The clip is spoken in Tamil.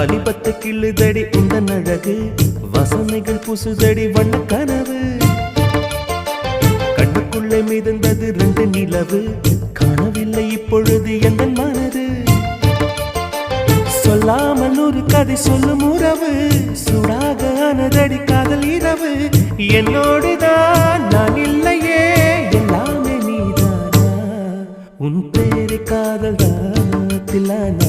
அலிபத்து கிள்ளுதடி உந்தன் அழகு வசனைகள் புசுதடி வண்ண கனவு கண்ணுக்குள்ளே மிதந்தது 2 நிலவு காணவில்லை இப்பொழுது எந்த மனது சொல்லாமல் ஒரு கதை சொல்லும் உறவு சூடாக ஆனதடி காதல் இரவு என்னோடுதான் நான் இல்லையே எல்லாமே நீதானா உன் பேரை காதல் தான் தில்லானா